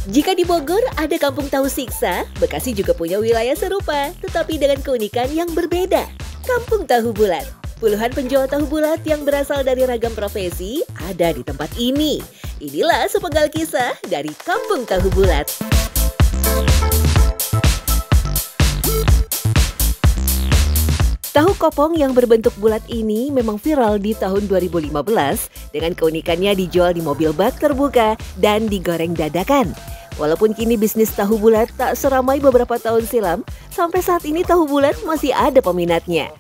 Jika di Bogor ada Kampung Tahu Siksa, Bekasi juga punya wilayah serupa, tetapi dengan keunikan yang berbeda. Kampung Tahu Bulat. Puluhan penjual tahu bulat yang berasal dari ragam profesi ada di tempat ini. Inilah sepenggal kisah dari Kampung Tahu Bulat. Tahu kopong yang berbentuk bulat ini memang viral di tahun 2015 dengan keunikannya dijual di mobil bak terbuka dan digoreng dadakan. Walaupun kini bisnis tahu bulat tak seramai beberapa tahun silam, sampai saat ini tahu bulat masih ada peminatnya.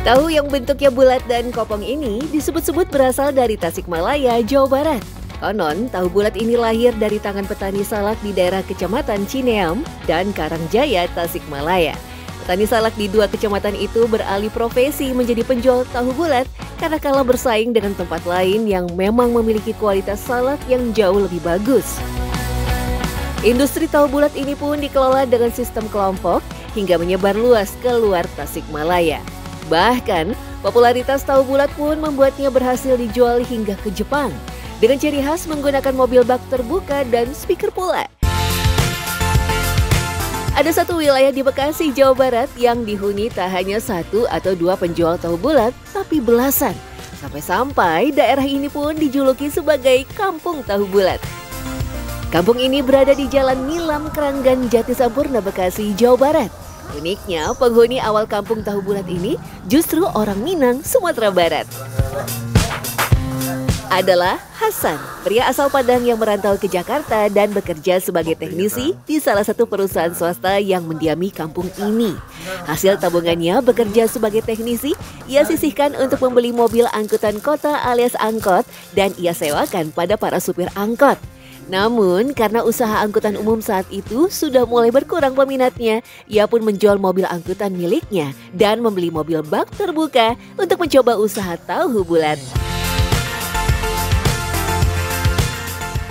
Tahu yang bentuknya bulat dan kopong ini disebut-sebut berasal dari Tasikmalaya, Jawa Barat. Konon, tahu bulat ini lahir dari tangan petani salak di daerah Kecamatan Cineam dan Karangjaya, Tasikmalaya. Petani salak di dua kecamatan itu beralih profesi menjadi penjual tahu bulat karena kalah bersaing dengan tempat lain yang memang memiliki kualitas salak yang jauh lebih bagus. Industri tahu bulat ini pun dikelola dengan sistem kelompok hingga menyebar luas ke luar Tasikmalaya. Bahkan, popularitas tahu bulat pun membuatnya berhasil dijual hingga ke Jepang. Dengan ciri khas menggunakan mobil bak terbuka dan speaker pula. Ada satu wilayah di Bekasi, Jawa Barat yang dihuni tak hanya satu atau dua penjual tahu bulat, tapi belasan. Sampai-sampai daerah ini pun dijuluki sebagai Kampung Tahu Bulat. Kampung ini berada di Jalan Nilam Keranggan Jati Sampurna, Bekasi, Jawa Barat. Uniknya, penghuni awal Kampung Tahu Bulat ini justru orang Minang, Sumatera Barat. Adalah Hasan, pria asal Padang yang merantau ke Jakarta dan bekerja sebagai teknisi di salah satu perusahaan swasta yang mendiami kampung ini. Hasil tabungannya bekerja sebagai teknisi, ia sisihkan untuk membeli mobil angkutan kota alias angkot dan ia sewakan pada para supir angkot. Namun, karena usaha angkutan umum saat itu sudah mulai berkurang peminatnya, ia pun menjual mobil angkutan miliknya dan membeli mobil bak terbuka untuk mencoba usaha tahu bulat.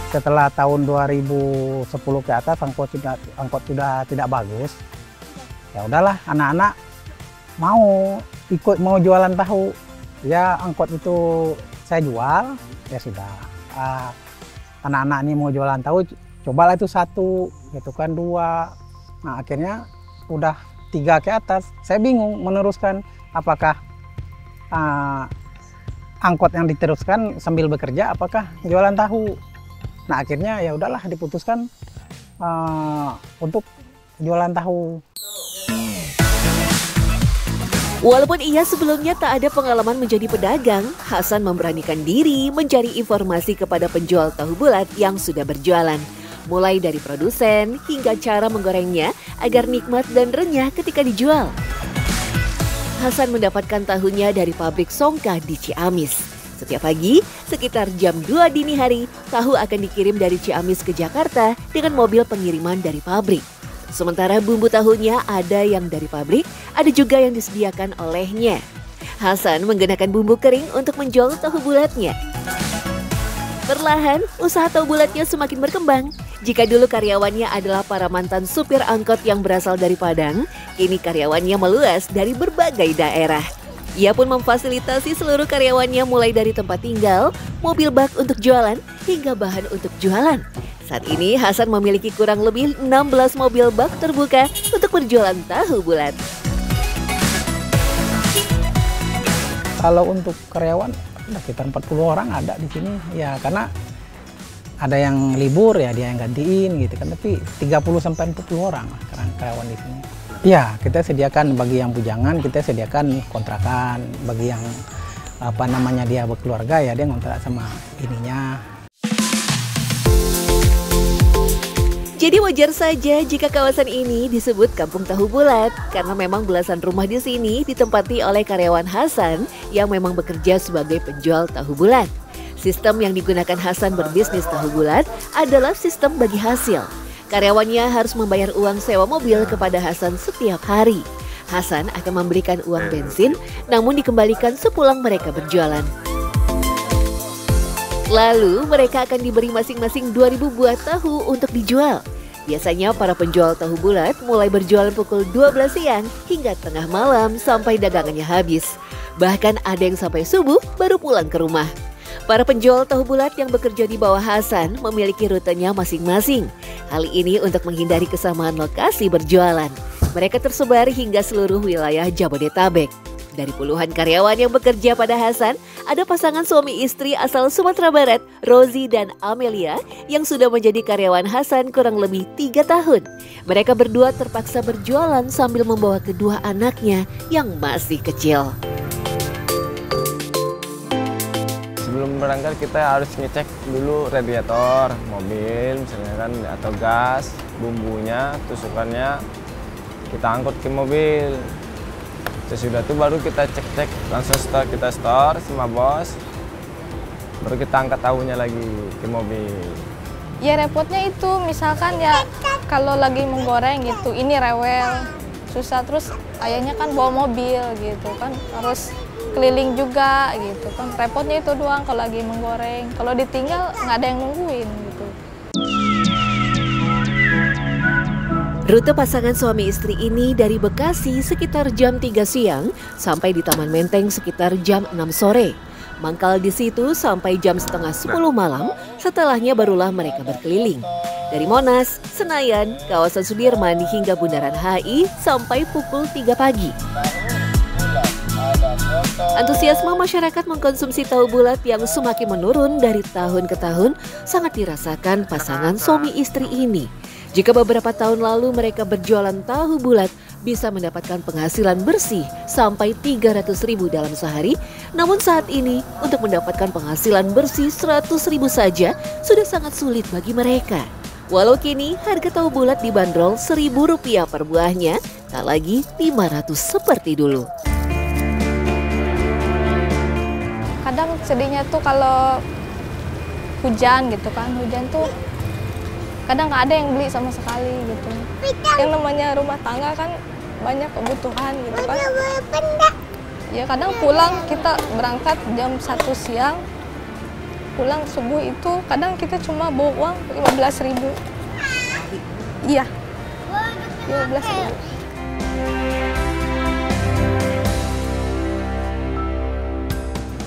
Setelah tahun 2010 ke atas angkot sudah tidak bagus. Ya udahlah, anak-anak mau jualan tahu. Ya angkot itu saya jual, ya sudah. Anak-anak ini mau jualan tahu, cobalah itu satu, gitu kan dua. Nah akhirnya udah 3 ke atas. Saya bingung meneruskan apakah angkot yang diteruskan sambil bekerja, apakah jualan tahu. Nah akhirnya ya udahlah diputuskan untuk jualan tahu. Walaupun ia sebelumnya tak ada pengalaman menjadi pedagang, Hasan memberanikan diri mencari informasi kepada penjual tahu bulat yang sudah berjualan. Mulai dari produsen hingga cara menggorengnya agar nikmat dan renyah ketika dijual. Hasan mendapatkan tahunya dari pabrik Songka di Ciamis. Setiap pagi, sekitar jam 2 dini hari, tahu akan dikirim dari Ciamis ke Jakarta dengan mobil pengiriman dari pabrik. Sementara bumbu tahunya ada yang dari pabrik, ada juga yang disediakan olehnya. Hasan menggunakan bumbu kering untuk menjual tahu bulatnya. Perlahan, usaha tahu bulatnya semakin berkembang. Jika dulu karyawannya adalah para mantan supir angkot yang berasal dari Padang, kini karyawannya meluas dari berbagai daerah. Ia pun memfasilitasi seluruh karyawannya mulai dari tempat tinggal, mobil bak untuk jualan, hingga bahan untuk jualan. Saat ini Hasan memiliki kurang lebih 16 mobil bak terbuka untuk berjualan tahu bulat. Kalau untuk karyawan, sekitar 40 orang ada di sini. Ya karena ada yang libur ya dia yang gantiin gitu kan. Tapi 30-40 orang karyawan di sini. Ya kita sediakan bagi yang bujangan, kita sediakan kontrakan. Bagi yang dia berkeluarga ya dia ngontrak sama ininya. Jadi wajar saja jika kawasan ini disebut Kampung Tahu Bulat karena memang belasan rumah di sini ditempati oleh karyawan Hasan yang memang bekerja sebagai penjual tahu bulat. Sistem yang digunakan Hasan berbisnis tahu bulat adalah sistem bagi hasil. Karyawannya harus membayar uang sewa mobil kepada Hasan setiap hari. Hasan akan memberikan uang bensin namun dikembalikan sepulang mereka berjualan. Lalu mereka akan diberi masing-masing 2.000 buah tahu untuk dijual. Biasanya para penjual tahu bulat mulai berjualan pukul 12 siang hingga tengah malam sampai dagangannya habis. Bahkan ada yang sampai subuh baru pulang ke rumah. Para penjual tahu bulat yang bekerja di bawah Hasan memiliki rutenya masing-masing. Hal ini untuk menghindari kesamaan lokasi berjualan. Mereka tersebar hingga seluruh wilayah Jabodetabek. Dari puluhan karyawan yang bekerja pada Hasan, ada pasangan suami istri asal Sumatera Barat, Rozi dan Amelia, yang sudah menjadi karyawan Hasan kurang lebih 3 tahun. Mereka berdua terpaksa berjualan sambil membawa kedua anaknya yang masih kecil. Sebelum berangkat kita harus ngecek dulu radiator mobil misalnya kan, atau gas, bumbunya, tusukannya kita angkut ke mobil. Sesudah itu baru kita cek-cek, langsung kita store sama bos, baru kita angkat tahunya lagi ke mobil. Ya repotnya itu misalkan ya kalau lagi menggoreng gitu, ini rewel, susah, terus ayahnya kan bawa mobil gitu kan, harus keliling juga gitu kan, repotnya itu doang kalau lagi menggoreng. Kalau ditinggal nggak ada yang nungguin gitu. Rute pasangan suami istri ini dari Bekasi sekitar jam 3 siang sampai di Taman Menteng sekitar jam 6 sore. Mangkal di situ sampai jam setengah 10 malam, setelahnya barulah mereka berkeliling. Dari Monas, Senayan, kawasan Sudirman hingga Bundaran HI sampai pukul 3 pagi. Antusiasme masyarakat mengkonsumsi tahu bulat yang semakin menurun dari tahun ke tahun sangat dirasakan pasangan suami istri ini. Jika beberapa tahun lalu mereka berjualan tahu bulat bisa mendapatkan penghasilan bersih sampai 300.000 dalam sehari, namun saat ini untuk mendapatkan penghasilan bersih 100.000 saja sudah sangat sulit bagi mereka. Walau kini harga tahu bulat dibanderol Rp1.000 per buahnya, tak lagi 500 seperti dulu. Kadang sedihnya tuh kalau hujan gitu kan, hujan tuh kadang nggak ada yang beli sama sekali gitu. Yang namanya rumah tangga kan banyak kebutuhan gitu kan. Ya kadang pulang kita berangkat jam 1 siang, pulang subuh itu kadang kita cuma bawa uang 15.000. Iya, 15.000.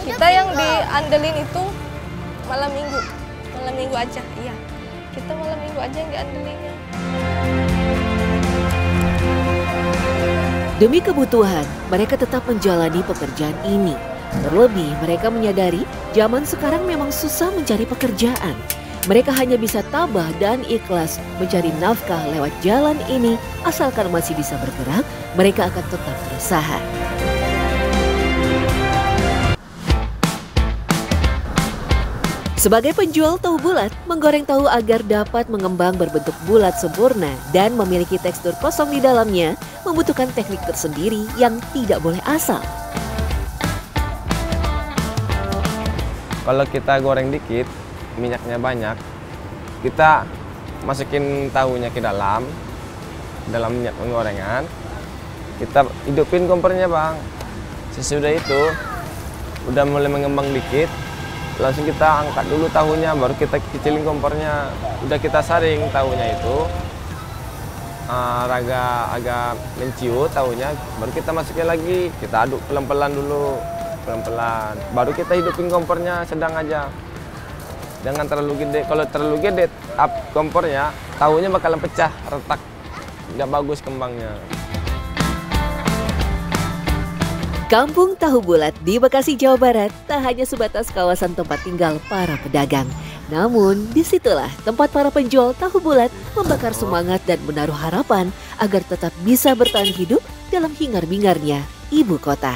Kita yang diandelin itu malam minggu aja, iya. Kita malam minggu aja yang diandelinnya. Demi kebutuhan, mereka tetap menjalani pekerjaan ini. Terlebih, mereka menyadari zaman sekarang memang susah mencari pekerjaan. Mereka hanya bisa tabah dan ikhlas mencari nafkah lewat jalan ini. Asalkan masih bisa bergerak, mereka akan tetap berusaha. Sebagai penjual tahu bulat, menggoreng tahu agar dapat mengembang berbentuk bulat sempurna dan memiliki tekstur kosong di dalamnya membutuhkan teknik tersendiri yang tidak boleh asal. Kalau kita goreng dikit, minyaknya banyak, kita masukin tahunya ke dalam minyak penggorengan, kita hidupin kompornya bang. Sesudah itu, udah mulai mengembang dikit, langsung kita angkat dulu tahunya, baru kita kecilin kompornya. Udah kita saring tahunya itu, agak menciut tahunya, baru kita masukin lagi, kita aduk pelan-pelan dulu, pelan-pelan. Baru kita hidupin kompornya sedang aja, jangan terlalu gede. Kalau terlalu gede kompornya, tahunya bakalan pecah, retak, nggak bagus kembangnya. Kampung Tahu Bulat di Bekasi, Jawa Barat tak hanya sebatas kawasan tempat tinggal para pedagang. Namun, disitulah tempat para penjual tahu bulat membakar semangat dan menaruh harapan agar tetap bisa bertahan hidup dalam hingar-bingarnya ibu kota.